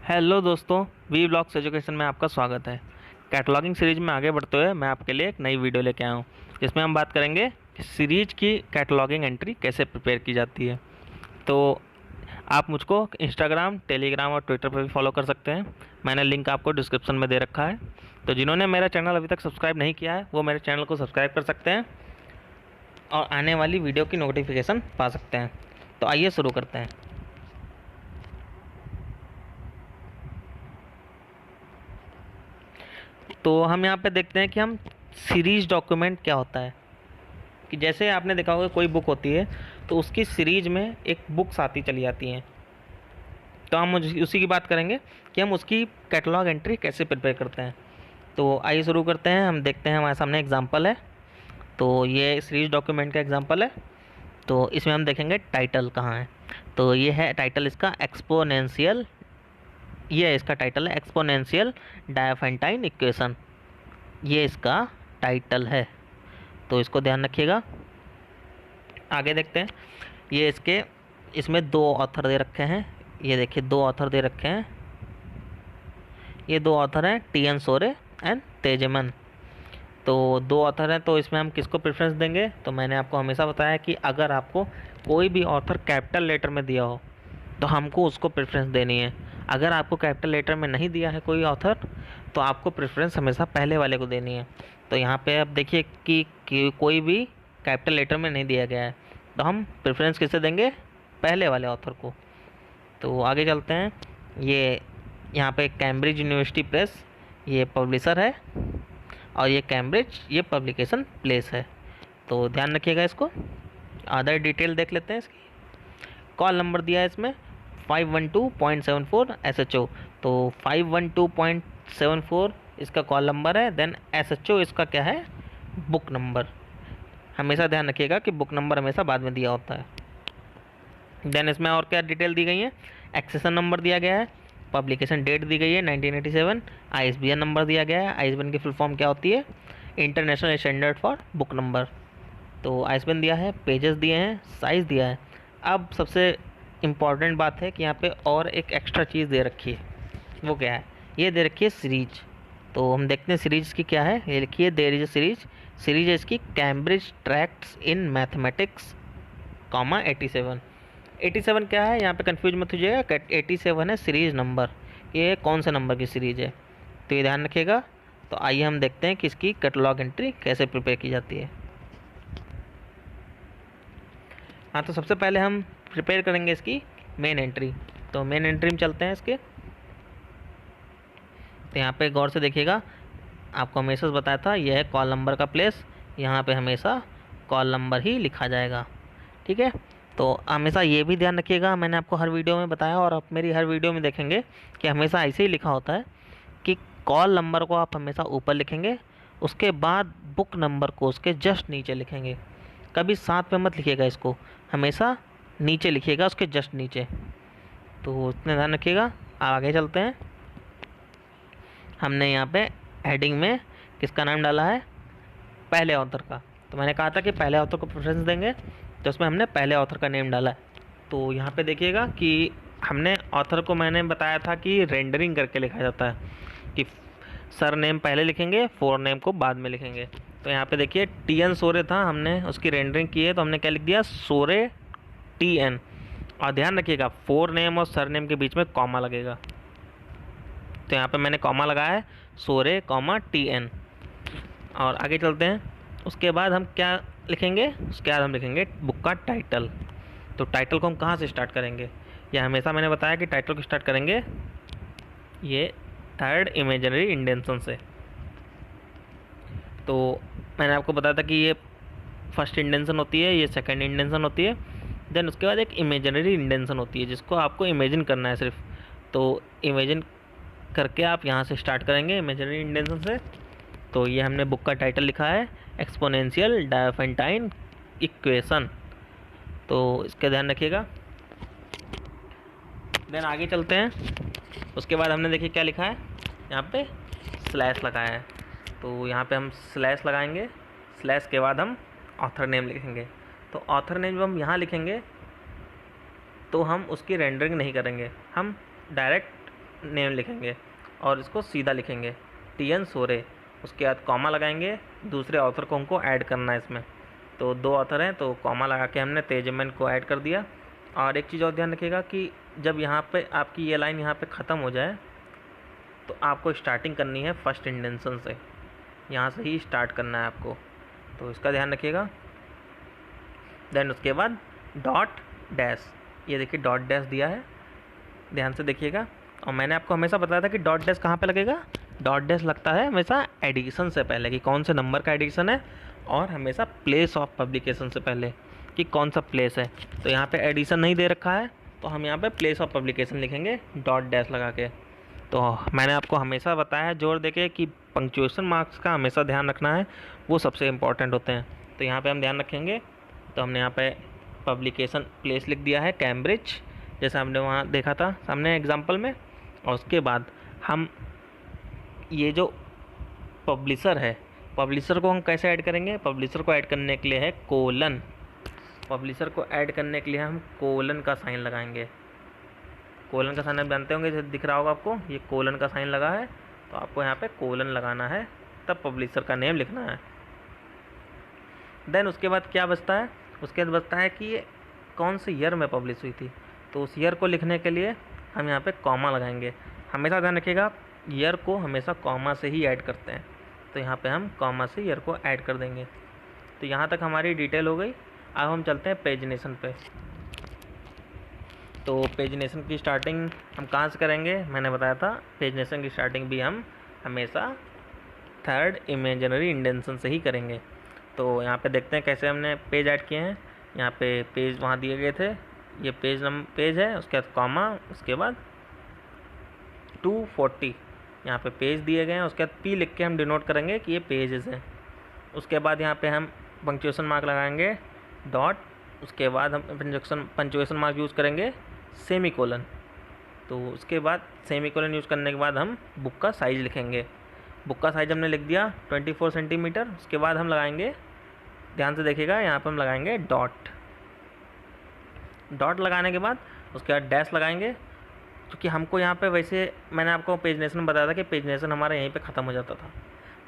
Hello दोस्तों, we blogs education में आपका स्वागत है। कैटलॉगिंग सीरीज में आगे बढ़ते हुए मैं आपके लिए एक नई वीडियो लेके आया हूँ। इसमें हम बात करेंगे कि सीरीज की कैटलॉगिंग एंट्री कैसे प्रिपेयर की जाती है। तो आप मुझको इंस्टाग्राम, टेलीग्राम और ट्विटर पर भी फॉलो कर सकते हैं। मैंने लिंक आपको डिस्क्रिप्शन में दे रखा है। तो जिन्होंने मेरा चैनल अभी तक सब्सक्राइब नहीं किया है वो मेरे चैनल को सब्सक्राइब कर सकते हैं और आने वाली वीडियो की नोटिफिकेशन पा सकते हैं। तो आइए शुरू करते हैं। तो हम यहाँ पे देखते हैं कि हम सीरीज डॉक्यूमेंट क्या होता है। कि जैसे आपने देखा होगा कोई बुक होती है तो उसकी सीरीज में एक बुक्स आती चली जाती हैं। तो हम उसी की बात करेंगे कि हम उसकी कैटलॉग एंट्री कैसे प्रिपेयर करते हैं। तो आइए शुरू करते हैं। हम देखते हैं, हमारे सामने एग्जांपल है। तो ये सीरीज डॉक्यूमेंट का एग्जांपल है। तो इसमें हम देखेंगे टाइटल कहाँ है। तो ये है टाइटल इसका एक्सपोनेंशियल। ये है इसका टाइटल है एक्सपोनेंशियल डायफेंटाइन इक्वेशन। ये इसका टाइटल है, तो इसको ध्यान रखिएगा। आगे देखते हैं। ये इसमें दो ऑथर दे रखे हैं। ये देखिए, दो ऑथर दे रखे हैं। ये दो ऑथर हैं टी.एन. सोरे एंड तेजमन। तो दो ऑथर हैं, तो इसमें हम किसको प्रेफरेंस देंगे। तो मैंने आपको हमेशा बताया कि अगर आपको कोई भी ऑथर कैपिटल लेटर में दिया हो तो हमको उसको प्रेफरेंस देनी है। अगर आपको कैपिटल लेटर में नहीं दिया है कोई ऑथर तो आपको प्रेफरेंस हमेशा पहले वाले को देनी है। तो यहाँ पे आप देखिए कि कोई भी कैपिटल लेटर में नहीं दिया गया है तो हम प्रेफरेंस किसे देंगे, पहले वाले ऑथर को। तो आगे चलते हैं। ये यहाँ पे कैम्ब्रिज यूनिवर्सिटी प्रेस ये पब्लिशर है और ये कैम्ब्रिज ये पब्लिकेशन प्लेस है। तो ध्यान रखिएगा इसको। अदर डिटेल देख लेते हैं इसकी। कॉल नंबर दिया है इसमें 512.74 SHO। तो 512.74 इसका कॉल नंबर है। देन SHO इसका क्या है, बुक नंबर। हमेशा ध्यान रखिएगा कि बुक नंबर हमेशा बाद में दिया होता है। देन इसमें और क्या डिटेल दी गई है, एक्सेशन नंबर दिया गया है, पब्लिकेशन डेट दी गई है 1987, ISBN नंबर दिया गया है। ISBN की फुल फॉर्म क्या होती है, international standard for book number. तो ISBN दिया है, पेजेस दिए हैं, साइज़ दिया है। अब सबसे इम्पॉर्टेंट बात है कि यहाँ पे और एक एक्स्ट्रा चीज़ दे रखी है। वो क्या है, ये दे रखी है सीरीज। तो हम देखते हैं सीरीज की क्या है। ये लिखिए there is a series. Series है इसकी कैम्ब्रिज ट्रैक्ट्स इन मैथमेटिक्स, 87। 87 क्या है, यहाँ पे कंफ्यूज मत होइएगा। 87 है सीरीज नंबर। ये कौन से नंबर की सीरीज है, तो ये ध्यान रखिएगा। तो आइए हम देखते हैं कि इसकी कैटलॉग एंट्री कैसे प्रिपेयर की जाती है। हाँ, तो सबसे पहले हम प्रिपेयर करेंगे इसकी मेन एंट्री। तो मेन एंट्री में चलते हैं इसके। तो यहाँ पे गौर से देखिएगा, आपको हमेशा बताया था यह है कॉल नंबर का प्लेस। यहाँ पे हमेशा कॉल नंबर ही लिखा जाएगा, ठीक है। तो हमेशा ये भी ध्यान रखिएगा, मैंने आपको हर वीडियो में बताया और आप मेरी हर वीडियो में देखेंगे कि हमेशा ऐसे ही लिखा होता है कि कॉल नंबर को आप हमेशा ऊपर लिखेंगे, उसके बाद बुक नंबर को उसके जस्ट नीचे लिखेंगे। कभी साथ में मत लिखिएगा इसको, हमेशा नीचे लिखिएगा, उसके जस्ट नीचे। तो इतना ध्यान रखिएगा। आगे चलते हैं। हमने यहाँ पे हेडिंग में किसका नाम डाला है, पहले ऑथर का। तो मैंने कहा था कि पहले ऑथर को प्रेफरेंस देंगे, तो उसमें हमने पहले ऑथर का नेम डाला है। तो यहाँ पे देखिएगा कि हमने ऑथर को, मैंने बताया था कि रेंडरिंग करके लिखा जाता है कि सर नेम पहले लिखेंगे, फोर नेम को बाद में लिखेंगे। तो यहाँ पे देखिए टी.एन. सोरे था, हमने उसकी रेंडरिंग की है तो हमने क्या लिख दिया, सोरे टी.एन. और ध्यान रखिएगा फोर नेम और सर नेम के बीच में कॉमा लगेगा। तो यहाँ पे मैंने कॉमा लगाया है, सोरे कॉमा टी.एन. और आगे चलते हैं। उसके बाद हम क्या लिखेंगे, उसके बाद हम लिखेंगे बुक का टाइटल। तो टाइटल को हम कहाँ से स्टार्ट करेंगे, ये हमेशा मैंने बताया कि टाइटल को स्टार्ट करेंगे ये थर्ड इमेजिनरी इंडेंसन से। तो मैंने आपको बताया था कि ये फर्स्ट इंडेंसन होती है, ये सेकंड इंडेंसन होती है। देन उसके बाद एक इमेजिनरी इंडेंसन होती है जिसको आपको इमेजिन करना है सिर्फ। तो इमेजिन करके आप यहाँ से स्टार्ट करेंगे इमेजिनरी इंडेंसन से। तो ये हमने बुक का टाइटल लिखा है एक्सपोनेंशियल डायफेंटाइन इक्वेशन। तो इसका ध्यान रखिएगा। देन आगे चलते हैं। उसके बाद हमने देखिए क्या लिखा है, यहाँ पे स्लैश लगाया है। तो यहाँ पे हम स्लैश लगाएंगे, स्लैश के बाद हम ऑथर नेम लिखेंगे। तो ऑथर नेम जब हम यहाँ लिखेंगे तो हम उसकी रेंडरिंग नहीं करेंगे, हम डायरेक्ट नेम लिखेंगे और इसको सीधा लिखेंगे TN सोरे। उसके बाद कॉमा लगाएंगे, दूसरे ऑथर को हमको ऐड करना है इसमें। तो 2 ऑथर हैं तो कॉमा लगा के हमने तेजमन को ऐड कर दिया। और एक चीज़ और ध्यान रखिएगा कि जब यहाँ पे आपकी ये लाइन यहाँ पे ख़त्म हो जाए तो आपको स्टार्टिंग करनी है फर्स्ट इंडेंशन से, यहाँ से ही स्टार्ट करना है आपको, तो इसका ध्यान रखिएगा। देन उसके बाद डॉट डैश, ये देखिए डॉट डैश दिया है, ध्यान से देखिएगा। और मैंने आपको हमेशा बताया था कि डॉट डैश कहाँ पे लगेगा। डॉट डैश लगता है हमेशा एडिशन से पहले कि कौन से नंबर का एडिशन है, और हमेशा प्लेस ऑफ पब्लिकेशन से पहले कि कौन सा प्लेस है। तो यहाँ पे एडिशन नहीं दे रखा है तो हम यहाँ पे प्लेस ऑफ पब्लिकेशन लिखेंगे डॉट डैश लगा के। तो मैंने आपको हमेशा बताया है जोर देके कि पंक्चुएशन मार्क्स का हमेशा ध्यान रखना है, वो सबसे इम्पॉर्टेंट होते हैं। तो यहाँ पे हम ध्यान रखेंगे। तो हमने यहाँ पे पब्लिकेशन प्लेस लिख दिया है कैम्ब्रिज, जैसा हमने वहाँ देखा था सामने एग्जाम्पल में। और उसके बाद हम ये जो पब्लिशर है, पब्लिशर को हम कैसे ऐड करेंगे। पब्लिशर को ऐड करने के लिए है कोलन, पब्लिशर को ऐड करने के लिए हम कोलन का साइन लगाएंगे। कोलन का साइन आप जानते होंगे, जैसे दिख रहा होगा आपको, ये कोलन का साइन लगा है तो आपको यहाँ पे कोलन लगाना है, तब पब्लिशर का नेम लिखना है। देन उसके बाद क्या बचता है, उसके बाद बचता है कि ये कौन से ईयर में पब्लिश हुई थी। तो उस ईयर को लिखने के लिए हम यहाँ पे कॉमा लगाएंगे। हमेशा ध्यान रखिएगा ईयर को हमेशा कॉमा से ही ऐड करते हैं, तो यहाँ पे हम कॉमा से ईयर को ऐड कर देंगे। तो यहाँ तक हमारी डिटेल हो गई। अब हम चलते हैं पेजिनेशन पे। तो पेजिनेशन की स्टार्टिंग हम कहाँ से करेंगे, मैंने बताया था पेजिनेशन की स्टार्टिंग भी हम हमेशा थर्ड इमेजिनरी इंडेंशन से ही करेंगे। तो यहाँ पे देखते हैं कैसे हमने पेज ऐड किए हैं। यहाँ पे पेज वहाँ दिए गए थे, ये पेज है, उसके बाद कॉमा, उसके बाद 240 यहाँ पे पेज दिए गए हैं, उसके बाद P लिख के हम डिनोट करेंगे कि ये पेजेस हैं। उसके बाद यहाँ पे हम पंक्चुएशन मार्क लगाएंगे डॉट, उसके बाद हम पंक्चुएशन मार्क यूज़ करेंगे सेमी कोलन। तो उसके बाद सेमी कोलन यूज़ करने के बाद हम बुक का साइज़ लिखेंगे। बुक का साइज़ हमने लिख दिया 24 सेंटीमीटर। उसके बाद हम लगाएंगे, ध्यान से देखिएगा, यहाँ पर हम लगाएंगे डॉट। डॉट लगाने के बाद उसके बाद डैश लगाएंगे, क्योंकि हमको यहाँ पे वैसे मैंने आपको पेजिनेशन में बताया था कि पेजिनेशन हमारा यहीं पे ख़त्म हो जाता था,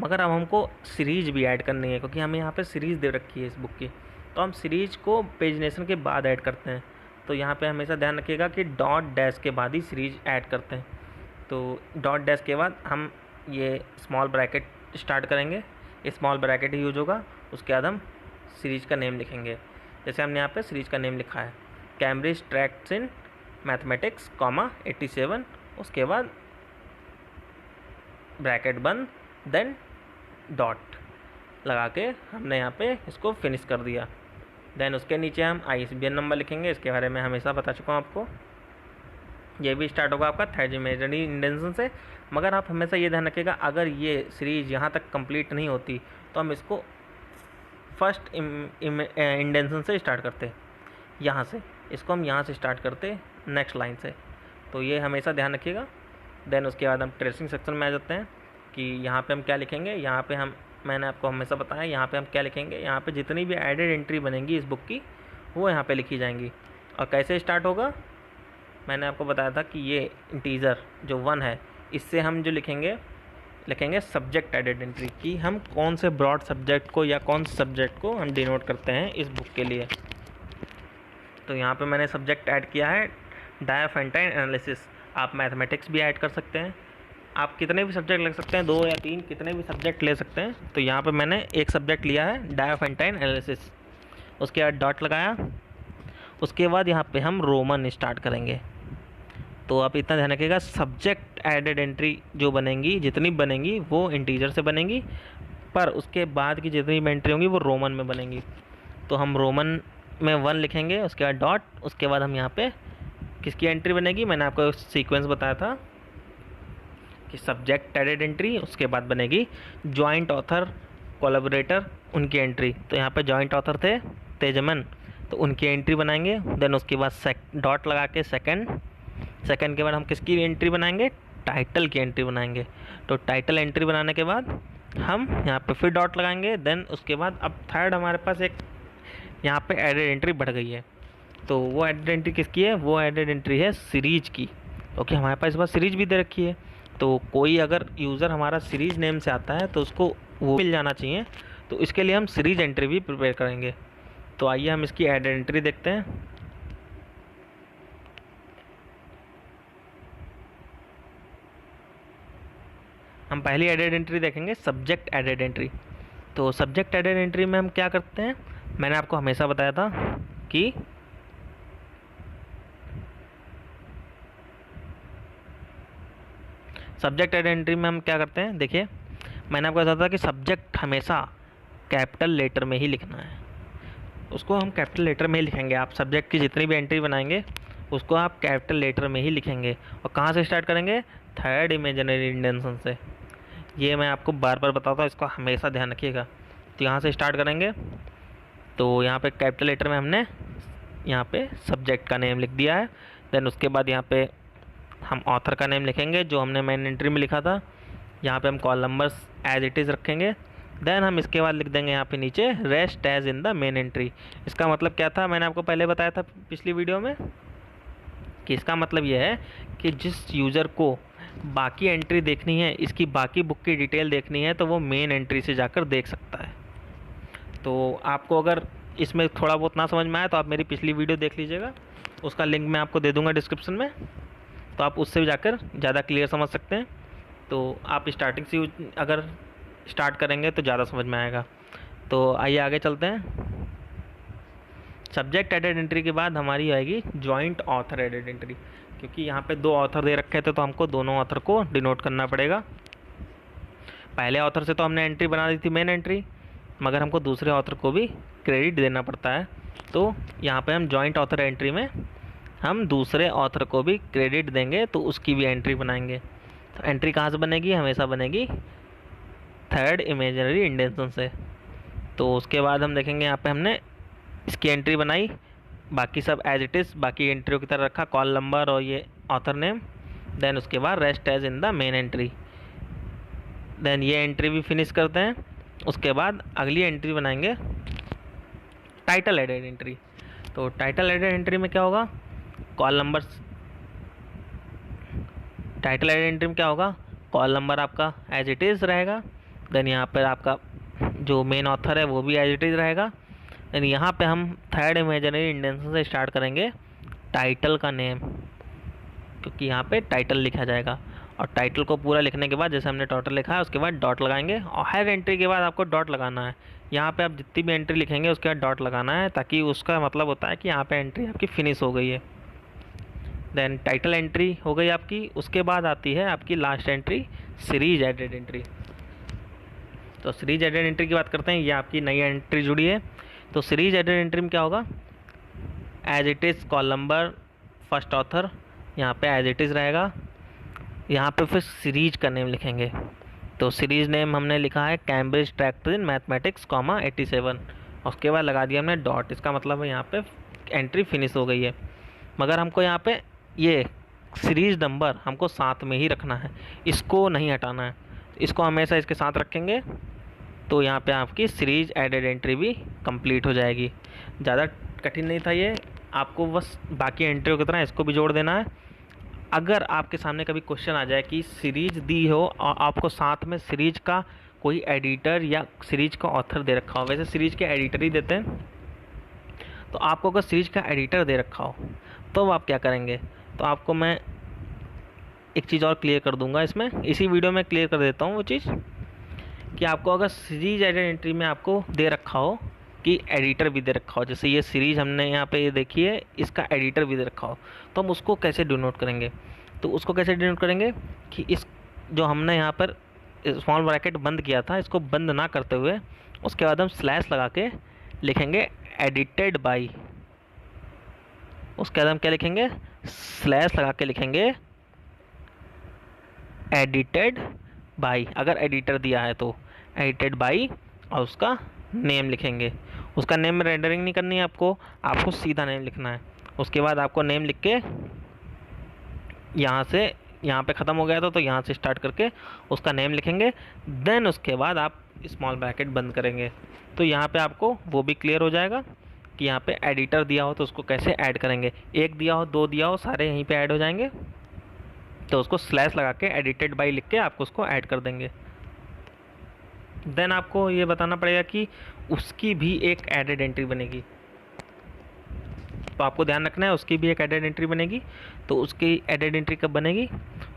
मगर अब हमको सीरीज़ भी ऐड करनी है, क्योंकि हमें यहाँ पे सीरीज़ दे रखी है इस बुक की। तो हम सीरीज़ को पेजिनेशन के बाद ऐड करते हैं। तो यहाँ पे हमेशा ध्यान रखिएगा कि डॉट डैश के बाद ही सीरीज़ ऐड करते हैं। तो डॉट डैश के बाद हम ये स्मॉल ब्रैकेट स्टार्ट करेंगे, स्मॉल ब्रैकेट ही यूज होगा। उसके बाद हम सीरीज़ का नेम लिखेंगे, जैसे हमने यहाँ पे सीरीज़ का नेम लिखा है कैम्ब्रिज ट्रैक्ट्स इन मैथमेटिक्स, 87। उसके बाद ब्रैकेट बंद, देन डॉट लगा के हमने यहाँ पे इसको फिनिश कर दिया। देन उसके नीचे हम ISBN नंबर लिखेंगे, इसके बारे में हमेशा बता चुका हूँ आपको। ये भी स्टार्ट होगा आपका थर्ड इमेजिनरी इंडेंशन से, मगर आप हमेशा ये ध्यान रखिएगा अगर ये सीरीज़ यहाँ तक कंप्लीट नहीं होती तो हम इसको फर्स्ट इंडेंशन से स्टार्ट करते, यहाँ से इसको हम यहाँ से स्टार्ट करते नेक्स्ट लाइन से। तो ये हमेशा ध्यान रखिएगा। देन उसके बाद हम ट्रेसिंग सेक्शन में आ जाते हैं कि यहाँ पे हम क्या लिखेंगे। यहाँ पे हम, मैंने आपको हमेशा बताया, यहाँ पे हम क्या लिखेंगे, यहाँ पे जितनी भी एडेड एंट्री बनेंगी इस बुक की वो यहाँ पे लिखी जाएंगी। और कैसे स्टार्ट होगा, मैंने आपको बताया था कि ये इंटीजर जो 1 है, इससे हम जो लिखेंगे सब्जेक्ट एडेड एंट्री की हम कौन से ब्रॉड सब्जेक्ट को या कौन से सब्जेक्ट को हम डिनोट करते हैं इस बुक के लिए। तो यहाँ पे मैंने सब्जेक्ट ऐड किया है डायाफेंटाइन एनालिसिस। आप मैथमेटिक्स भी ऐड कर सकते हैं, आप कितने भी सब्जेक्ट ले सकते हैं, 2 या 3 कितने भी सब्जेक्ट ले सकते हैं। तो यहाँ पे मैंने एक सब्जेक्ट लिया है डायाफेंटाइन एनालिसिस। उसके बाद डॉट लगाया, उसके बाद यहाँ पे हम रोमन स्टार्ट करेंगे। तो आप इतना ध्यान रखिएगा सब्जेक्ट एडेड एंट्री जो बनेंगी, जितनी बनेंगी वो इंटीजर से बनेंगी, पर उसके बाद की जितनी भी एंट्री होंगी वो रोमन में बनेंगी। तो हम रोमन में 1 लिखेंगे, उसके बाद डॉट, उसके बाद हम यहाँ पे किसकी एंट्री बनेगी, मैंने आपको सीक्वेंस बताया था कि सब्जेक्ट एडेड एंट्री, उसके बाद बनेगी जॉइंट ऑथर कोलैबोरेटर उनकी एंट्री। तो यहाँ पे जॉइंट ऑथर थे तेजमन, तो उनकी एंट्री बनाएंगे। देन उसके बाद डॉट लगा के सेकंड के बाद हम किसकी एंट्री बनाएंगे, टाइटल की एंट्री बनाएंगे। तो टाइटल एंट्री बनाने के बाद हम यहाँ पे फिर डॉट लगाएंगे। देन उसके बाद अब थर्ड हमारे पास एक यहाँ पे एडेड एंट्री बढ़ गई है। तो वो एडेड एंट्री किसकी है, वो एडेड एंट्री है सीरीज की। क्योंकि हमारे पास इस बार सीरीज भी दे रखी है। तो कोई अगर यूज़र हमारा सीरीज नेम से आता है तो उसको वो मिल जाना चाहिए। तो इसके लिए हम सीरीज एंट्री भी प्रिपेयर करेंगे। तो आइए हम इसकी ऐड एंट्री देखते हैं। हम पहली एडेड एंट्री देखेंगे, सब्जेक्ट एडेड एंट्री। तो सब्जेक्ट एडेड एंट्री में हम क्या करते हैं, मैंने आपको हमेशा बताया था कि सब्जेक्ट एडेड एंट्री में हम क्या करते हैं, देखिए मैंने आपको बताया था कि सब्जेक्ट हमेशा कैपिटल लेटर में ही लिखना है। उसको हम कैपिटल लेटर में ही लिखेंगे। आप सब्जेक्ट की जितनी भी एंट्री बनाएंगे उसको आप कैपिटल लेटर में ही लिखेंगे। और कहाँ से स्टार्ट करेंगे, थर्ड इमेजिनरी इंडेंशन से। ये मैं आपको बार बार बताता हूँ, इसको हमेशा ध्यान रखिएगा। तो यहाँ से स्टार्ट करेंगे। तो यहाँ पे कैपिटल लेटर में हमने यहाँ पे सब्जेक्ट का नेम लिख दिया है। देन उसके बाद यहाँ पे हम ऑथर का नेम लिखेंगे जो हमने मेन एंट्री में लिखा था। यहाँ पे हम call numbers as it is रखेंगे। देन हम इसके बाद लिख देंगे यहाँ पे नीचे rest as in the main entry. इसका मतलब क्या था, मैंने आपको पहले बताया था पिछली वीडियो में कि इसका मतलब ये है कि जिस यूज़र को बाकी एंट्री देखनी है, इसकी बाकी बुक की डिटेल देखनी है, तो वो मेन एंट्री से जाकर देख सकता है। तो आपको अगर इसमें थोड़ा बहुत ना समझ में आए तो आप मेरी पिछली वीडियो देख लीजिएगा, उसका लिंक मैं आपको दे दूंगा डिस्क्रिप्शन में। तो आप उससे भी जाकर ज़्यादा क्लियर समझ सकते हैं। तो आप स्टार्टिंग से अगर स्टार्ट करेंगे तो ज़्यादा समझ में आएगा। तो आइए आगे चलते हैं। सब्जेक्ट एडेड एंट्री के बाद हमारी आएगी जॉइंट ऑथर एडेड एंट्री। क्योंकि यहाँ पे दो ऑथर दे रखे थे तो हमको दोनों ऑथर को डिनोट करना पड़ेगा। पहले ऑथर से तो हमने एंट्री बना दी थी मेन एंट्री, मगर हमको दूसरे ऑथर को भी क्रेडिट देना पड़ता है। तो यहाँ पे हम जॉइंट ऑथर एंट्री में हम दूसरे ऑथर को भी क्रेडिट देंगे, तो उसकी भी एंट्री बनाएंगे। तो एंट्री कहाँ से बनेगी, हमेशा बनेगी थर्ड इमेजिनरी इंडेंशन से। तो उसके बाद हम देखेंगे यहाँ पे हमने इसकी एंट्री बनाई, बाकी सब एज इट इज़ बाकी एंट्रियों की तरह रखा, कॉल नंबर और ये ऑथर नेम। देन उसके बाद rest as in the main entry. Then ये एंट्री भी फिनिश करते हैं। उसके बाद अगली एंट्री बनाएंगे टाइटल एडेड एंट्री। तो टाइटल एडेड एंट्री में क्या होगा, call number, title added entry में क्या होगा, कॉल नंबर आपका एज इट इज़ रहेगा। देन यहाँ पर आपका जो मेन ऑथर है वो भी एज इट इज़ रहेगा। देन यहाँ पे हम थर्ड इमेजिनरी इंडेंशन से स्टार्ट करेंगे टाइटल का नेम, क्योंकि यहाँ पे टाइटल लिखा जाएगा। और टाइटल को पूरा लिखने के बाद जैसे हमने टोटल लिखा है उसके बाद डॉट लगाएंगे। और हर एंट्री के बाद आपको डॉट लगाना है। यहाँ पे आप जितनी भी एंट्री लिखेंगे उसके बाद डॉट लगाना है, ताकि उसका मतलब होता है कि यहाँ पे एंट्री आपकी फिनिश हो गई है। देन टाइटल एंट्री हो गई आपकी। उसके बाद आती है आपकी last entry series added entry. तो सीरीज एडेड एंट्री की बात करते हैं, ये आपकी नई एंट्री जुड़ी है। तो सीरीज एडेड एंट्री में क्या होगा, as it is call number first author यहाँ पे एज इट इज़ रहेगा। यहाँ पे फिर सीरीज का नेम लिखेंगे। तो सीरीज नेम हमने लिखा है Cambridge tractor in mathematics comma 87। उसके बाद लगा दिया हमने डॉट। इसका मतलब है यहाँ पे एंट्री फिनिश हो गई है। मगर हमको यहाँ पे ये सीरीज नंबर हमको साथ में ही रखना है, इसको नहीं हटाना है, इसको हमेशा इसके साथ रखेंगे। तो यहाँ पे आपकी सीरीज एडेड एंट्री भी कंप्लीट हो जाएगी। ज़्यादा कठिन नहीं था ये, आपको बस बाकी एंट्रियों की तरह इसको भी जोड़ देना है। अगर आपके सामने कभी क्वेश्चन आ जाए कि सीरीज दी हो और आपको साथ में सीरीज का कोई एडिटर या सीरीज का ऑथर दे रखा हो, वैसे सीरीज के एडिटर ही देते हैं, तो आपको अगर सीरीज का एडिटर दे रखा हो तो आप क्या करेंगे, तो आपको मैं एक चीज़ और क्लियर कर दूंगा इसमें, इसी वीडियो में क्लियर कर देता हूँ वो चीज़ कि आपको अगर सीरीज एडेड एंट्री में आपको दे रखा हो कि एडिटर भी दे रखा हो, जैसे ये सीरीज हमने यहाँ पे ये देखी है, इसका एडिटर भी दे रखा हो, तो हम उसको कैसे डिनोट करेंगे। तो उसको कैसे डिनोट करेंगे कि इस जो हमने यहाँ पर स्मॉल ब्रैकेट बंद किया था, इसको बंद ना करते हुए उसके बाद हम स्लैश लगा के लिखेंगे एडिटेड बाई। उसके बाद हम क्या लिखेंगे, स्लैश लगा के लिखेंगे एडिटेड बाई। अगर एडिटर दिया है तो एडिटेड बाई, और उसका नेम लिखेंगे। उसका नेम में रेंडरिंग नहीं करनी है आपको, आपको सीधा नेम लिखना है। उसके बाद आपको नेम लिख के यहाँ से यहाँ पे ख़त्म हो गया था तो यहाँ से स्टार्ट करके उसका नेम लिखेंगे। देन उसके बाद आप स्मॉल ब्रैकेट बंद करेंगे। तो यहाँ पे आपको वो भी क्लियर हो जाएगा कि यहाँ पे एडिटर दिया हो तो उसको कैसे ऐड करेंगे। एक दिया हो, दो दिया हो, सारे यहीं पे ऐड हो जाएंगे। तो उसको स्लैश लगा के एडिटेड बाई लिख के आपको उसको ऐड कर देंगे। देन आपको ये बताना पड़ेगा कि उसकी भी एक एडेड एंट्री बनेगी। तो आपको ध्यान रखना है उसकी भी एक एडेड एंट्री बनेगी। तो उसकी एडेड एंट्री कब बनेगी?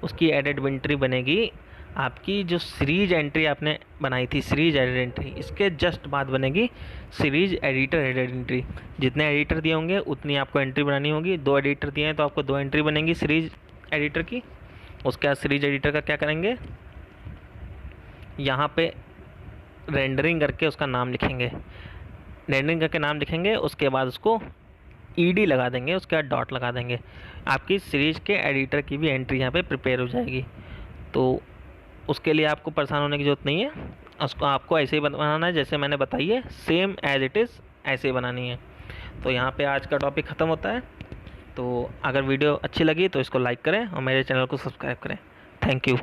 उसकी एडेड एंट्री बनेगी आपकी जो सीरीज एंट्री आपने बनाई थी, सीरीज एडेड एंट्री, इसके जस्ट बाद बनेगी सीरीज एडिटर एडेड एंट्री। जितने एडिटर दिए होंगे उतनी आपको एंट्री बनानी होगी। 2 एडिटर दिए हैं तो आपको 2 एंट्री बनेंगी सीरीज एडिटर की। उसके बाद सीरीज एडिटर का क्या करेंगे, यहाँ पे रेंडरिंग करके उसका नाम लिखेंगे। रेंडरिंग करके नाम लिखेंगे, उसके बाद उसको ईडी लगा देंगे, उसके बाद डॉट लगा देंगे। आपकी सीरीज के एडिटर की भी एंट्री यहाँ पे प्रिपेयर हो जाएगी। तो उसके लिए आपको परेशान होने की ज़रूरत नहीं है। उसको आपको ऐसे ही बनाना है जैसे मैंने बताई है, सेम एज इट इज़ ऐसे ही बनानी है। तो यहाँ पे आज का टॉपिक ख़त्म होता है। तो अगर वीडियो अच्छी लगी तो इसको लाइक करें और मेरे चैनल को सब्सक्राइब करें। Thank you.